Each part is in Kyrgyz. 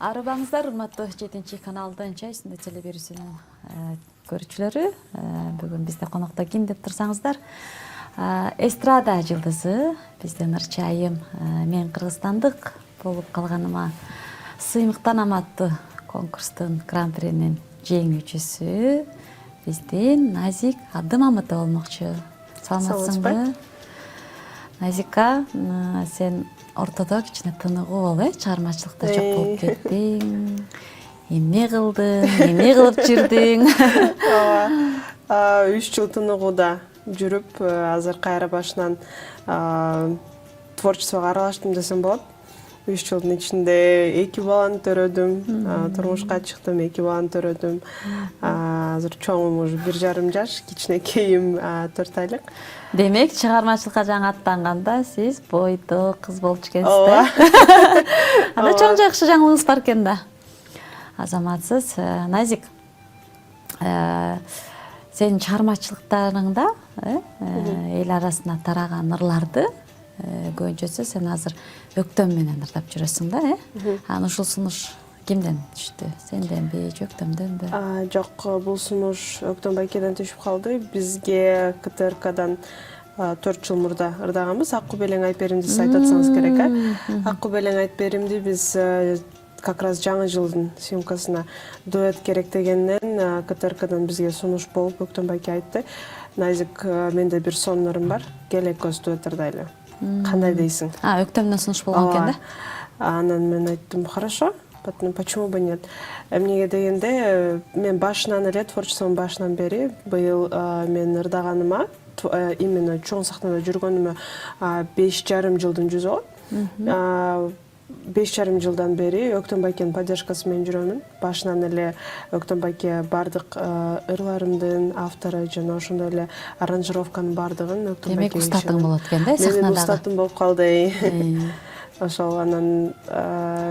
Арыбаңыздар, урматтуу 7 каналдын чай үстүндө теле берүүсүнүн көрүүчүлөрү. Бүгүн бизде конокто ким деп турсаңыздар, эстрада жылдызы бизден Ырчы айым мен кыргызстандык болуп калганыма сыймыктанам аттуу конкурстун гран-принин жеңүүчүсү биздин Назик Абдымамытова болмокчу. Саламатсыңбы? Назика, сен ортодо кичине тыныгуу бол, чыгармачылыкта жок болуп кеттиң. Эмне кылдың, эмне кылып жүрдүң? 3 жыл тыныгууда жүрүп, азыр кайра башынан творчествого аралаштым десем болот. 3 жылдын ичинде 2 баланы төрөдүм, турмушка чыктым, 2 баланы төрөдүм. Азыр чоңум уже 1,5 жаш, кичинекейим 4 айлык. Демек, чыгармачылыкка жаңы аттанганда сиз бойдо кыз болуп жүргөнсүз да? Анда чоң жакшы жаңылыгыңыз бар экен да. Азаматсыз. Назик, сенин чыгармачылыктарыңда эл арасына тараган ырларды көбүнчөсү сен азыр өктөм менен ырдап жүрөсүң да, Аны ушул сунуш кимден түштү? Сенденби, же өктөмдөнбү? Жок, бул сунуш Өктөм байкеден түшүп калды. Бизге КТРКдан 4 жыл мурда ырдаганбыз. Акку белең айперимди сиз айтып атсаңыз керек, Акку белең айперимди биз как раз жаңы жылдын съемкасына дуэт керек дегенден КТРКдан бизге сунуш болуп Өктөм байке айтты: Назик, менде бир сонун бар, кел экөөбүз дуэт ырдайлы. Кандай дейсиң? Өктөмдөн сунуш болгон экен да? Анан мен айттым: хорошо, почему бы нет? Эмнеге дегенде, мен башынан эле, творчествонун башынан бери быйыл мен ырдаганыма, именно чоң сахнада жүргөнүмө 5,5 жылдын жүзү болот. 5,5 жылдан бери Өктөм байкенин поддержкасы менен жүрөмүн. Башынан эле Өктөм байке бардык ырларымдын автору, жана ошондой эле аранжировканын бардыгын Өктөм байке. Демек, устатың болот экен да, сахнадагы? Менин устатым болуп калды. Ошол анан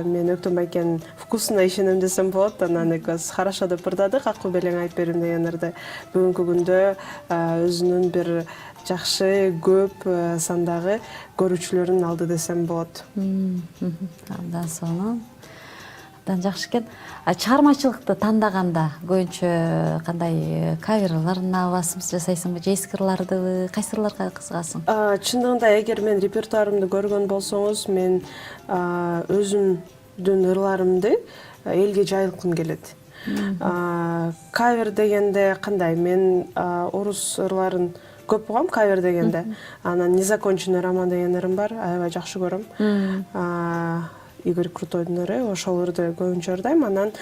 мен Өктөм байкенин вкусуна ишенем десем болот. Анан экөөбүз хорошо деп ырдадык Акку белең айперим деген ырды. Бүгүнкү күндө өзүнүн бир жакшы көп сандагы көрүүчүлөрүн алды десем болот. Абдан сонун. Абдан жакшы экен. Чыгармачылыкты тандаганда көбүнчө кандай каверларын аласың, жасайсыңбы, же эски ырлардыбы? Кайсы ырларга кызыгасың? Чындыгында эгер мен репертуарымды көргөн болсоңуз, мен өзүмдүн ырларымды элге жайылткым келет. Кавер дегенде кандай? Мен орус ырларын көп угам кавер дегенде. Анан «Незаконченный роман» деген ырым бар, аябай жакшы көрөм. Игорь Крутойдун ыры, ошол ырды көбүнчө ырдайм. Анан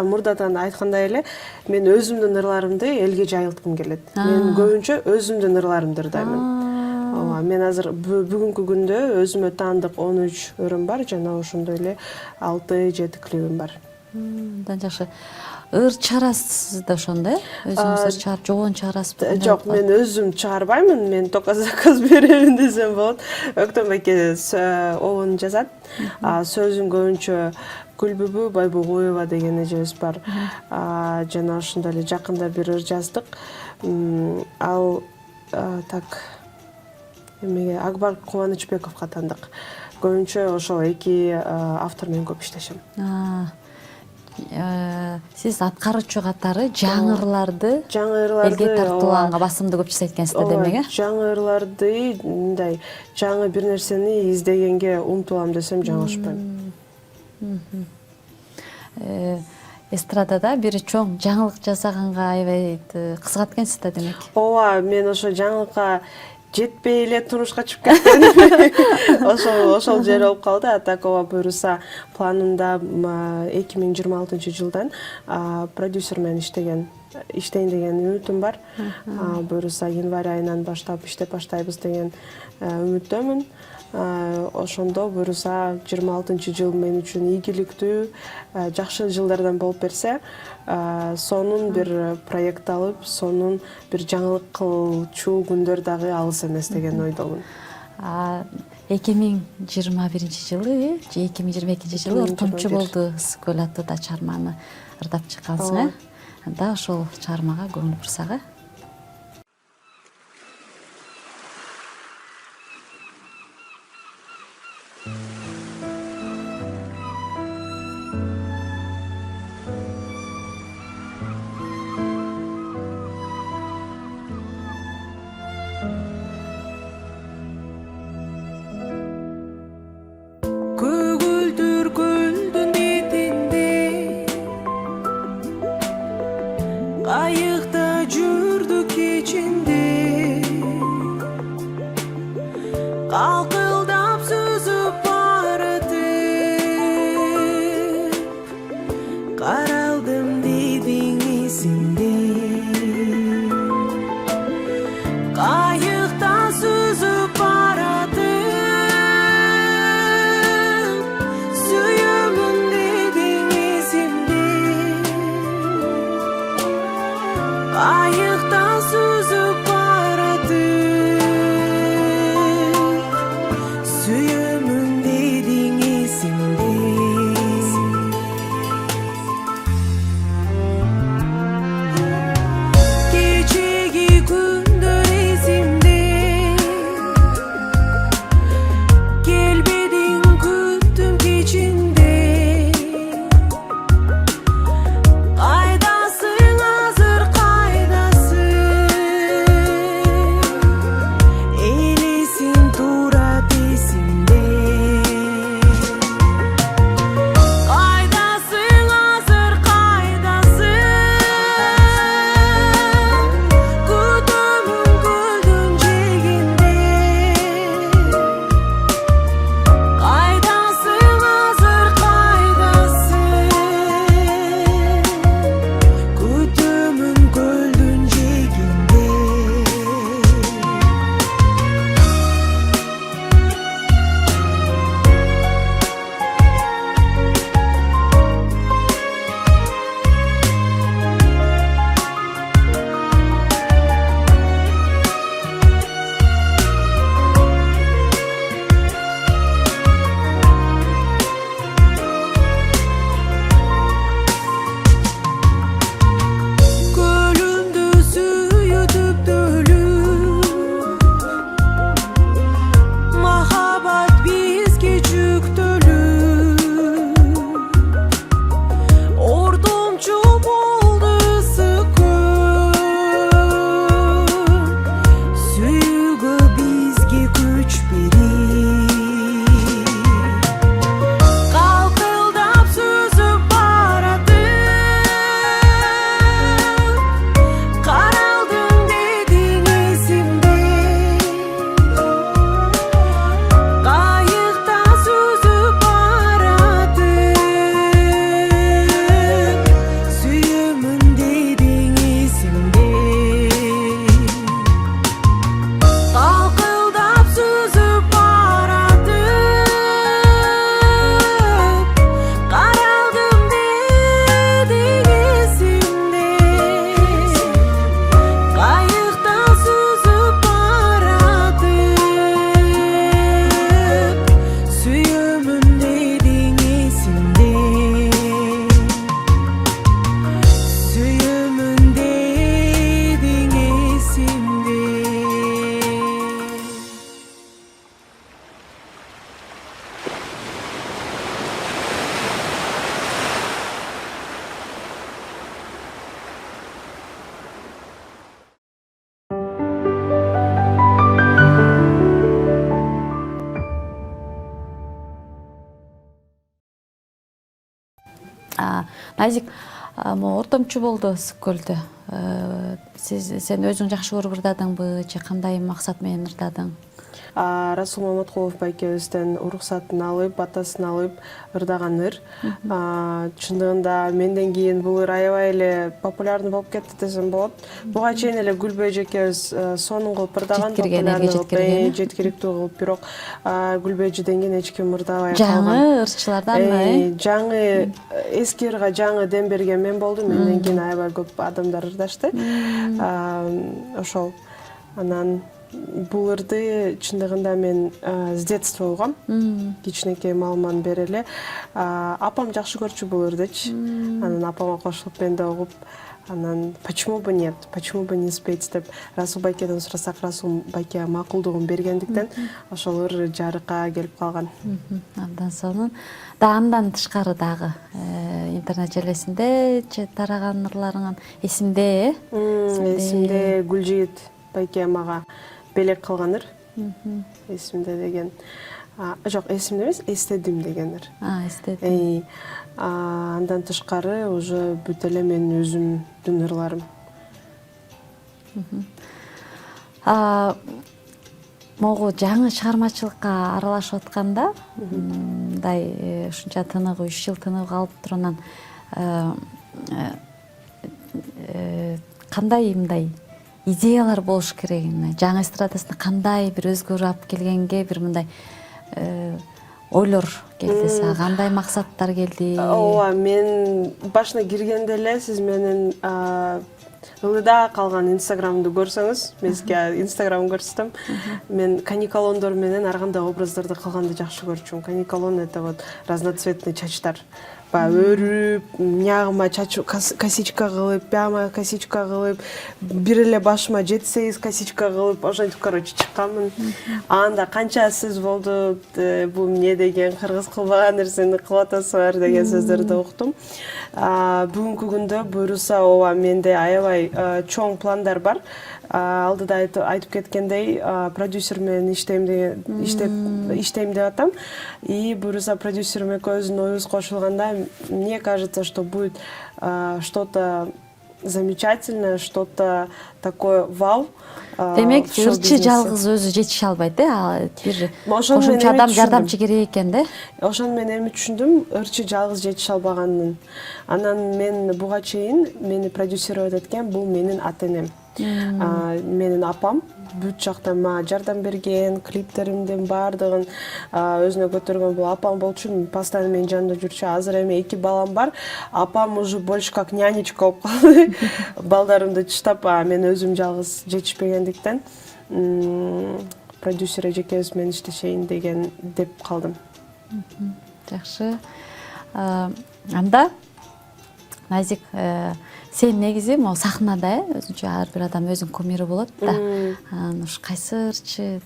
мурдадан айткандай эле, мен өзүмдүн ырларымды элге жайылткым келет. Мен көбүнчө өзүмдүн ырларымды ырдаймын. Мен азыр бүгүнкү күндө өзүмө таандык 13 ырым бар, жана ошондой эле 6-7 клибим бар. Абдан жакшы. Ыр чыгарасыз да ошондо, өзүңүз ыр чыгарып, жогон чыгарасызбы? Жок, мен өзүм чыгарбаймын, мен только заказ беремин десем болот. Өктөм байке обун жазат. Сөзүн көбүнчө Гүлбүбү Байбугуева деген эжебиз бар. Жана ошондой эле жакында бир ыр жаздык. Ал так эмеге Акбар Кубанычбековго тандык. Көбүнчө ошол эки автор менен көп иштешем. Сиз аткаруучу катары жаңы ырларды элге тартууганга басымды көп жасайт экенсиз, демек, жаңы ырларды, мындай жаңы бир нерсени издегенге умтулам десем жаңылышпайм. Эстрадада бир чоң жаңылык жасаганга аябай кызыгат экенсиз да, демек? Ооба, мен ошо жаңылыкка жетпей эле турмушка чыгып кеттим. Ошол жер болуп калды. Атакова буюрса планымда 2026 жылдан продюсер менен иштейин деген үмүтүм бар. Буюрса январь айынан баштап иштеп баштайбыз деген үмүттөмүн. Ошондо буюрса 26 жыл мен үчүн ийгиликтүү, жакшы жылдардан болуп берсе, сонун бир проект алып, сонун бир жаңылык кылчу күндөр дагы алыс эмес деген ойдомун. 2021 жылы же 2022 жылы ортомчу болду Ысык көл аттуу чыгарманы ырдап чыккансың, Анда ошол чыгармага көңүл бурсак. Қайықта жүрдік кечінде, қалқылдап сүзіп баратып, қаралдым дедің есімде. Қайықта сүзіп баратып, сүйемін дедің есімде. Қайықта сүзіп баратып, сүйемін дедің есімде. Кечеге күндер есімде, келбедің күттім кечінде. Қайдасың азыр қайдасың, елесің турат есімде. Қайдасың азыр қайдасың, күтімін гүлдің жегінде. Қайдасың азыр қайдасың, күтімін гүлдің жегінде. Gölümdü süyütüp dölüp, mahabat bizge жүктөлүп. Ordumчу болду sıkın, сүйүүгө бизге күч берип. Қалқылдап сүзіп баратып, қаралдым дедің есімде. Қайықта сүзіп баратып, сүйемін дедің есімде. Қалқылдап сүзіп баратып, қаралдым дедің есімде. Қайықта сүзіп баратып, сүйемін дедің есімде. Сүйемін дедің есімде. Назик, ортомчу болду Ысык-Көлдө. Сен өзүң жакшы көрүп ырдадыңбы, же кандай максат менен ырдадың? Расул Маматкулов байкебизден уруксатын алып, батасын алып ырдаган ыр. Чындыгында менден кийин бул ыр аябай эле популярный болуп кетти десем болот. Буга чейин эле Гүлбөй эжекебиз сонун кылып ырдаган, жеткириктүү кылып, бирок Гүлбөй эжеден кийин эч ким ырдабай калган. Жаңы ырчыларданбы? Жаңы эски ырга жаңы дем берген мен болдум. Менден кийин аябай көп адамдар ырдашты. Ошол анан бул ырды чындыгында мен с детства угам. Кичинекей малыман бери эле апам жакшы көрчү бул ырдычы. Анан апама кошулуп мен да угуп, анан почему бы нет, почему бы не спеть деп Расул байкеден сурасак, Расул байке макулдугун бергендиктен ошол ыр жарыкка келип калган. Абдан сонун. Андан тышкары дагы интернет желесинде тараган ырларыңан эсимде, эсимде Гүлжигит байке мага белек кылган ыр. Эсимде деген. Жок, эсимде эмес, эстедим деген ыр. Эстедим. Андан тышкары уже бүт эле менин өзүмдүн ырларым. могу жаңы чыгармачылыкка аралашып атканда мындай ушунча тыныгып 3 жыл тыныгып калып турганан кандай мындай идеялар болуш керек, жаңы эстрадасына кандай бир өзгөрүү алып келгенге бир мындай ойлор келди сага, кандай максаттар келди? Ооба, мен башына киргенде эле сиз менин ылдыда калган инстаграмымды көрсөңүз, мен сизге инстаграм көрсөтөм. Мен каникалондор менен ар кандай образдарды кылганды жакшы көрчүмүн. Каникалон это вот разноцветный чачтар. Өрүп, мягыма чачу косичка кылып, бияма косичка кылып, бир эле башыма 7-8 косичка кылып, ошентип короче чыкканмын. Анда канча сөз болду, бул эмне деген, кыргыз кылбаган нерсени кылып атасыңар деген сөздөрдү уктум. Бүгүнкү күндө буюрса, ооба, менде аябай чоң пландар бар. Алдыда айтып кеткендей, продюсер менен иштейм деп атам. И буюрса продюсерим экөөбүздүн оюбуз кошулганда, мне кажется, что будет что-то замечательное, что-то такое вау. Демек, ырчы жалгыз өзү жетише албайт, бир кошумча адам жардамчы керек экен да. Ошону мен эми түшүндүм, ырчы жалгыз жетише албаганын. Анан мен буга чейин мени продюсировать эткен бул менин ата-энем. Менин апам бүт жактан мага жардам берген, клиптеримдин баардыгын өзүнө көтөргөн бул апам болчу, постоянно менин жанымда жүрчү. Азыр эми 2 балам бар. Апам уже больше как нянечка болуп калды. Балдарымды чыштап, мен өзүм жалгыз жетишпегендиктен продюсер эжекебиз менен иштешейин деп калдым. Жакшы. Анда Назик, сен негизи могу сахнада өзүнчө ар бир адам өзүнүн кумири болот да. Ушу кайсы ырчы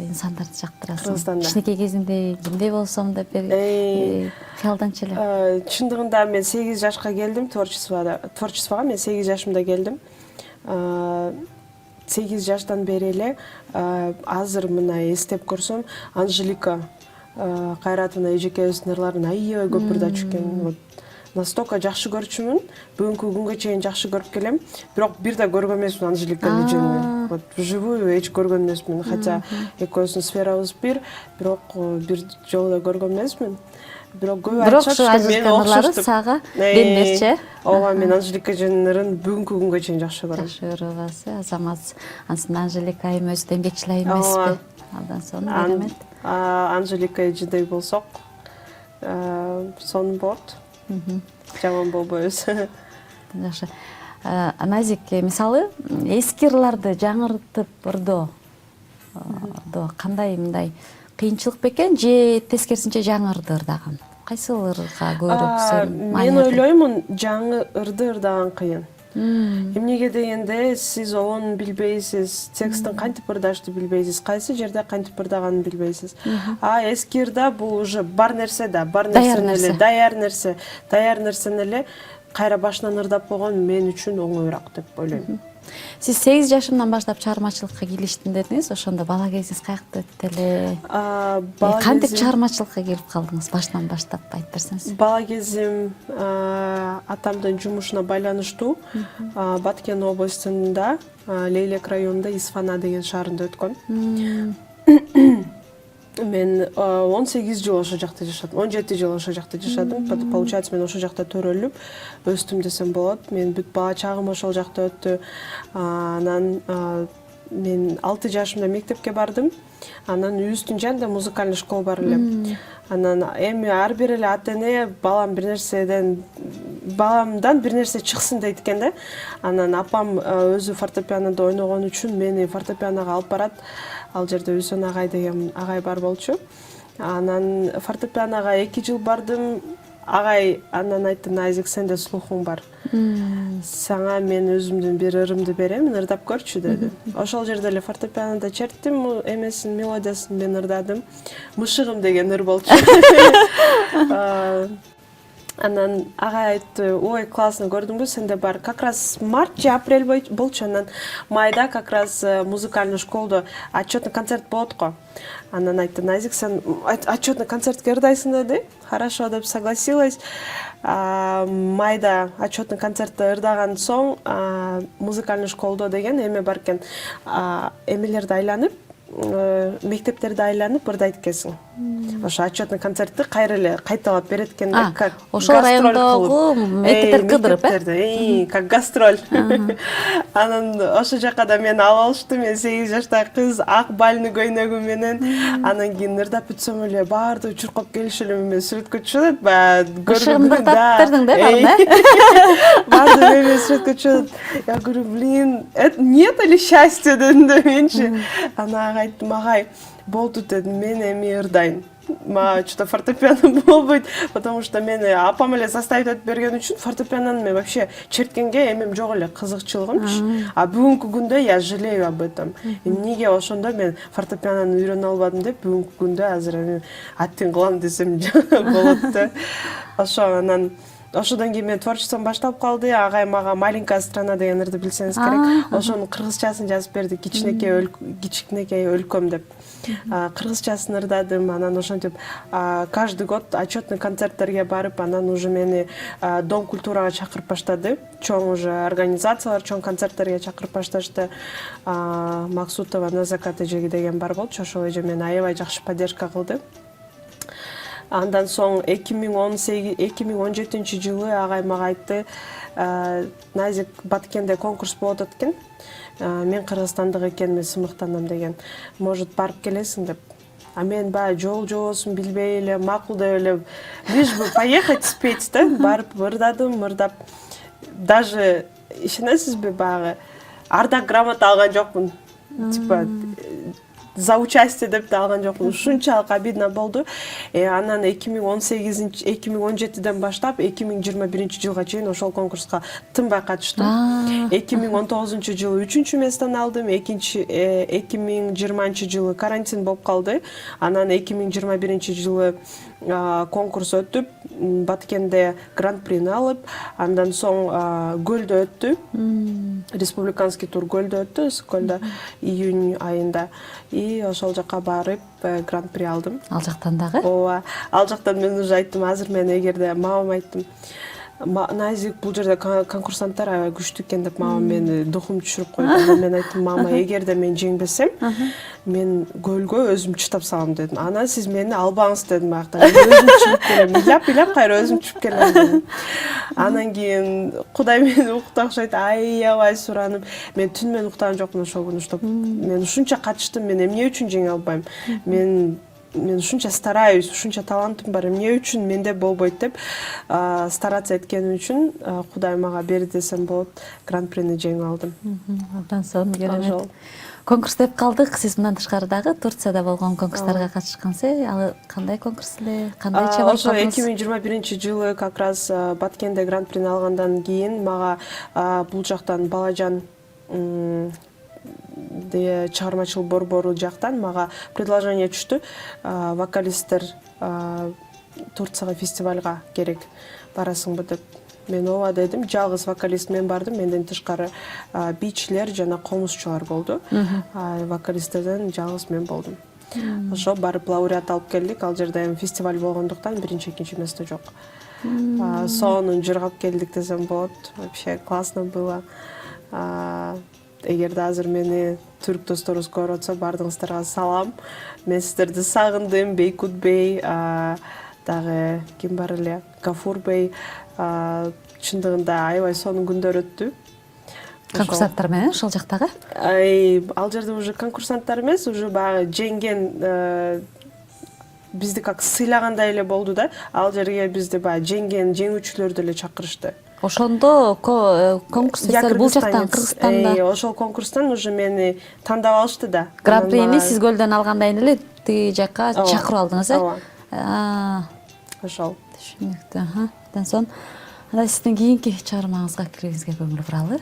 инсандарды жактырасың? Кичинекей кезиңде кимдей болсом деп кыялданчы эле. Чындыгында мен 8 жашка келдим творчествого мен 8 жашымда келдим. 8 жаштан бери эле азыр мына эстеп көрсөм, Анжелика Кайратовна эжекебиздин ырларын аябай көп ырдап чыккан. Настолько жакшы көрчүмүн, бүгүнкү күнгө чейин жакшы көрүп келем. Бирок бир да көргөн эмесмин Анжелика эжени. Вот вживую эч көргөн эмесмин, хотя экөөбүздүн сферабыз бирок бир жолу да көргөн эмесмин. Бирок көп айтышат, мен окшоштуп сага дем берчи. Ооба, мен Анжелика эженин ырын бүгүнкү күнгө чейин жакшы көрөм. Жакшы көрөсүз, азамат. Ансын Анжелика айым өзү да эмгекчил айым эмеспи? Алдан сону беремет. Анжелика эжедей болсок, сонун болот. Жаман болбойбуз. Жакшы. Назик, мисалы, эски ырларды жаңыртып ырдоо кандай мындай кыйынчылык бекен же тескерисинче жаңы ырды ырдаган? Кайсы ырга көбүрөөк сен мен ойлоймун, жаңы ырды ырдаган кыйын. Эмнеге дегенде, сиз оон билбейсиз, текстин кантип ырдашты билбейсиз, кайсы жерде кантип ырдаганын билбейсиз. Эски ырда бул уже бар нерсе да, даяр нерсени эле кайра башынан ырдап койгон мен үчүн оңоюраак деп ойлойм. Сиз 8 жашымдан баштап чыгармачылыкка кириштим дедиңиз, ошондо бала кезиңиз каякта өттү эле? Кантип чыгармачылыкка кирип калдыңыз башынан баштап айтып берсеңиз? Бала кезим атамдын жумушуна байланыштуу Баткен областында, Лейлек районунда Исфана деген шаарында өткөн. Мен 18 жыл ошо жакта жашадым, 17 жыл ошо жакта жашадым. Получается, мен ошо жакта төрөлүп өстүм десем болот. Мен бүт бала чагым ошол жакта өттү. Анан мен 6 жашымда мектепке бардым. Анан үйүбүздүн жанында музыкальный школа бар эле. Анан эми ар бир эле ата-эне баламдан бир нерсе чыксын дейт экен да. Анан апам өзү фортепианода ойногон үчүн мени фортепианого алып барат. Ал жерде Үсөн агай деген агай бар болчу. Анан фортепианого 2 жыл бардым. Агай андан айтты, Назик, сенде слухуң бар. Сага мен өзүмдүн бир ырымды берем, ырдап көрчү деди. Ошол жерде эле фортепианода черттим, эмесин, мелодиясын мен ырдадым. Мышыгым деген ыр болчу. Анан агай айтты, ой, классно, көрдүңбү, сенде бар. Как раз март же апрель болчу, анан майда как раз музыкальный школда отчетный концерт болот го. Анан айтты, Назик, сен отчетный концертке ырдайсың деди. Хорошо деп согласилась. майда отчетный концертти ырдаган соң музыкальный школдо деген эме бар экен, эмелерди айланып, мектептерди айланып ырдайт экенсиң. Ошо отчетный концертти кайра эле кайталап берет экен да, как ошол райондогу мектептерди кыдырып, как гастроль. Анан ошол жака да мени алып алышты, мен 8 жаштагы кыз ак бальный көйнөгүм менен. Анан кийин ырдап бүтсөм эле баардыгы чуркап келишип эле мени сүрөткө түшүрөт, баягы шыгымдыктап бердиң да баарын, баардыгы мени сүрөткө түшүрөт. Я говорю, блин, нет ли счастья дедим да менчи. Анан ага айттым, агай, болду дедим, мен эми ырдайм. Мага что-то фортепиано болбойт, потому что мени апам эле заставить этип берген үчүн фортепианону мен вообще черткенге эмем жок эле, кызыкчылыгым. А бүгүнкү күндө я жалею об этом. Эмнеге ошондо мен фортепианону үйрөнө албадым деп, бүгүнкү күндө азыр эми аттин кылам десем болот да. Ошо анан ошодон кийин мен творчеством башталып калды. Агай мага «Маленькая страна» деген ырды билсеңиз керек. Ошонун кыргызчасын жазып берди, кичинекей өлкөм деп. Кыргызчасын ырдадым, анан ошентип каждый год отчетный концерттерге барып, анан уже мени Дом культурага чакырып баштады. Чоң уже организациялар, чоң концерттерге чакырып башташты. Максутова Назакат эжеги деген бар болчу, ошол эже мени аябай жакшы поддержка кылды. Андан соң 2017 жылы агай мага айтты, Назик Баткенде конкурс болот экен. Мен кыргызстандык экениме сымыктанам деген. Может барып келесиң деп. А мен жол-жобосун билбей эле, макул деп эле, лишь бы поехать спеть да, барып ырдадым, ырдап. Даже ишенесизби, баягы ардак грамота алган жокмун. Типа за участие деп да алган жокмун. Ушунчалык обидно болду. Анан 2017-ден баштап 2021 жылга чейин ошол конкурска тынбай катыштым. 2019 жылы 3-чү месттен алдым. 2020 жылы карантин болуп калды. Анан 2021 жылы конкурс өтүп, Баткенде гран-прини алып, андан соң Көлдө өттү. Республиканский тур Көлдө өттү, Көлдө июнь айында. И ошол жака барып гран-при алдым. Ал жактан дагы? Ооба, ал жактан мен уже айттым, азыр мен эгерде мамам айттым, Назик бул жерде конкурсанттар аябай күчтүү экен деп мамам мени духум түшүрүп койду. Мен айттым, мама, эгерде мен жеңбесем, мен көлгө өзүм чыдап салам дедим. Анан сиз мени албаңыз дедим аяктан. Өзүм чыгып келем, ыйлап кайра өзүм чыгып келем дедим. Анан кийин Кудай мени укту окшойт, аябай суранып, мен түн менен уктаган жокмун ошол күнү, чтоб мен ушунча катыштым, мен эмне үчүн жеңе албайм? Мен ушунча стараюсь, ушунча талантым бар, эмне үчүн менде болбойт деп стараться эткеним үчүн Кудай мага берди десем болот, гран-прини жеңип алдым. Абдан сонун керемет. Конкурс деп калдык, сиз мындан тышкары дагы Турцияда болгон конкурстарга катышкансыз. Ал кандай конкурс эле, кандай чабар Ошо 2021 жылы как раз Баткенде гран-прини алгандан кийин мага бул жактан Балажан чыгармачыл борбору жактан мага предложение түштү. Вокалисттер Турцияга фестивалга керек, барасыңбы деп. Мен ооба дедим. Жалгыз вокалист мен бардым. Менден тышкары бийчилер жана комузчулар болду. Вокалисттерден жалгыз мен болдум. Ошо барып лауреат алып келдик. Ал жерде эми фестиваль болгондуктан биринчи, экинчи место жок. Сонун жыргап келдик десем болот. Вообще классно было. Эгерде азыр мени түрк досторубуз көрүп атса, бардыгыңыздарга салам. Мен сиздерди сагындым. Бейкут Бей, дагы ким бар эле, Гафур Бей. Чындыгында аябай сонун күндөр өттү. Конкурсанттар менен ошол жактагы? Ал жерде уже конкурсанттар эмес, уже баягы жеңген, бизди как сыйлагандай эле болду да. Ал жерге бизди баягы жеңген, жеңүүчүлөрдү эле чакырышты. Ошондо конкурс бул жактан, Кыргызстанда. Ошол конкурстан уже мени тандап алышты да. Гран-прини сиз Көлдөн алгандан эле тиги жакка чакырып алдыңыз, Ооба. Ошол. Түшүнүктүү. Андан соң анда сиздин кийинки чыгармаңызга кирүүгүзгө көңүл буралы.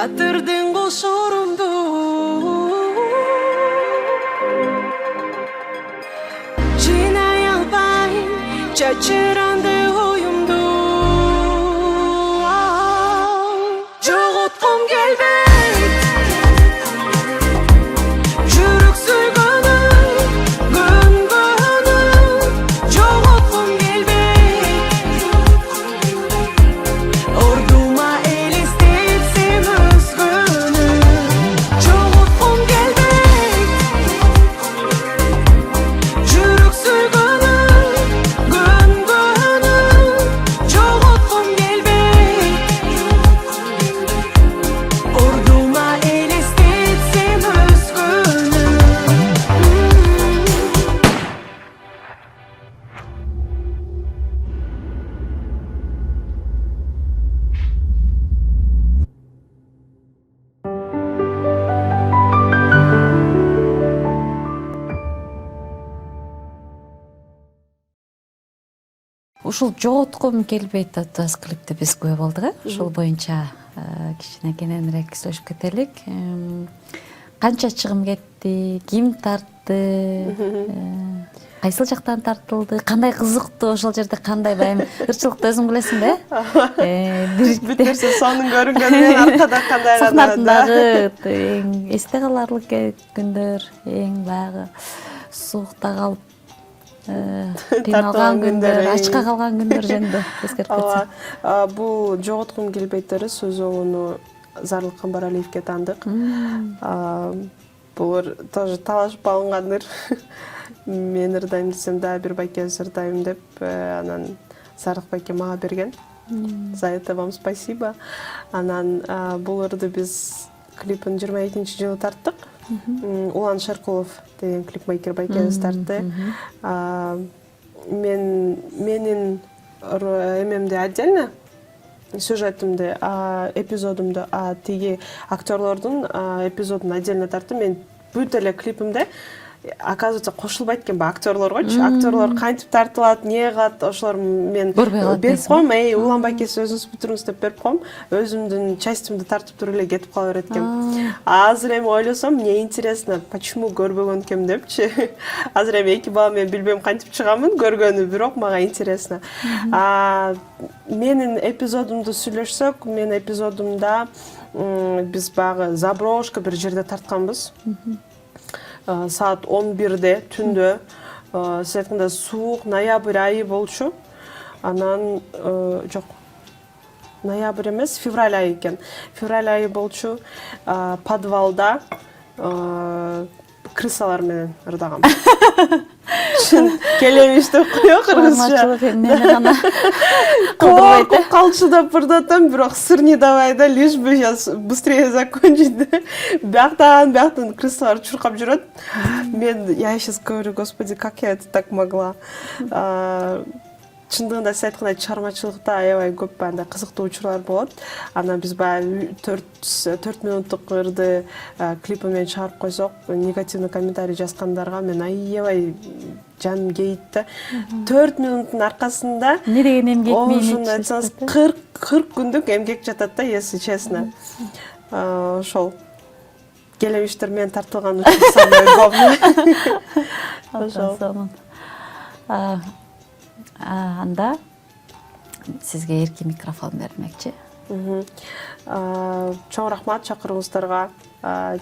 батырдың кошорумду жыйнай албайм чачыранды оюмду жоготкум келбейт жүрөк сүйгөнүм көнгөнүм жоготкум келбейт ордума элестетсем өзгөнү жоготкум келбейт жүрөк сүйгөнүм көнгөнүм жоготкум келбейт ордума элестетсем өзгөнү Ушул жоготкум келбейт аттуу клипте биз күбө болдук, ушул боюнча кичине кененирээк сүйлөшүп кетелик. Канча чыгым кетти, ким тартты, кайсыл жактан тартылды, кандай кызыктуу, ошол жерде кандай баягы ырчылыкты өзүң билесиң да? бүт нерсе сонун көрүнгөнү менен аркада кандай сахна артындагы эң эсте каларлык күндөр, эң баягы суукта калып кыйналган күндөр, ачка калган күндөр жөнүндө эскертип кетсең. Бул жоготкум келбейттери сөз оңуну Зарлык Камбаралиевге таандык. Булар тоже талашып алынгандыр. Мен ырдайм десем да бир байкебиз ырдайм деп, анан Зарлык байке мага берген. За это вам спасибо. Анан бул ырды биз клипин 22-жылы тарттык. Улан Шеркулов деген клипмейкер байкебиз тартты. Менин эмемди отдельно сюжетимди, эпизодумду, тиги актерлордун эпизодун отдельно тарттым. Мен бүт эле клипимде оказывается кошулбайт экен актерлоргочу. Актерлор кантип тартылат, эмне кылат, ошолор мен берип коем. Улан байкеси өзүңүз бүтүрүңүз деп берип коем. Өзүмдүн частимди тартып туруп эле кетип кала берет экем. Азыр эми ойлосом, мне интересно, почему көрбөгөн экем депчи. Азыр эми эки бала мен билбейм кантип чыгамын, көргөнү, бирок мага интересно. Менин эпизодумду сүйлөшсөк, менин эпизодумда биз баягы заброшка бир жерде тартканбыз. Saat 11'de түндө, сиз айткандай суук ноябрь айы болчу. Анан жок, ноябрь эмес, февраль айы экен. Февраль айы болчу. Подвалда крысалар менен ырдагам. Келемишти куя кыргызча. Коркуп калчыдап ырдатам, бирок сыр не давай да, лишь бы сейчас быстрее закончить. Бияктан крысалар чуркап жүрөт. Я сейчас говорю, господи, как я это так могла. Чындыгында сиз айткандай чыгармачылыкта аябай көп андай кызыктуу учурлар болот. Анан биз баягы 4 минуттук ырды клипи менен чыгарып койсок, негативный комментарий жазгандарга мен аябай жаным кейит да. 4 минуттун аркасында эмне деген эмгек менен ошондой айтсаңыз 40 күндүк эмгек жатат да, если честно. Ошол келемиштер менен тартылган учур самый главный. Ошол. Анда сизге эркин микрофон бермекчи. Чоң рахмат чакырууңуздарга.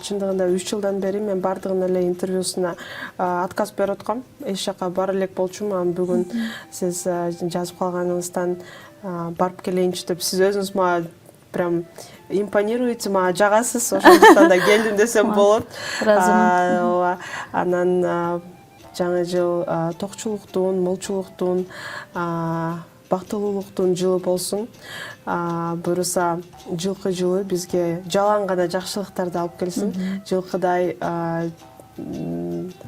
Чындыгында 3 жылдан бери мен бардыгын эле интервьюсуна отказ берип аткам. Эч жака бара элек болчумун. Анан бүгүн сиз жазып калганыңыздан барып келейинчи деп сиз өзүңүз мага прям импонируете, мага жагасыз. Ошондуктан да келдим десем болот. Анан жаңы жыл токчулуктун, молчулуктун, бактылуулуктун жылы болсун. Буюрса жылкы жылы бизге жалаң гана жакшылыктарды алып келсин. Жылкыдай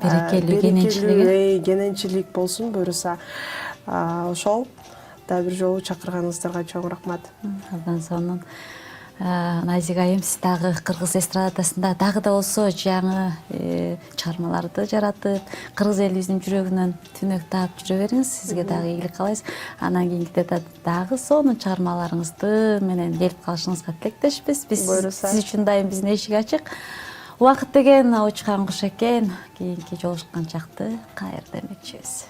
берекелүү, кененчилик болсун буюрса. Ошол да бир жолу чакырганыңыздарга чоң рахмат. Андан соң Назик айым, сиз дагы кыргыз эстрадасында дагы да болсо жаңы чыгармаларды жаратып, кыргыз элибиздин жүрөгүнөн түнөк таап жүрө бериңиз. Сизге дагы ийгилик каалайбыз. Анан кийинкиде дагы сонун чыгармаларыңызды менен келип калышыңызга тилектешпиз. Биз сиз үчүн дайым биздин эшик ачык. Убакыт деген учкан куш экен. Кийинки жолугушкан чакты кайыр демекчибиз.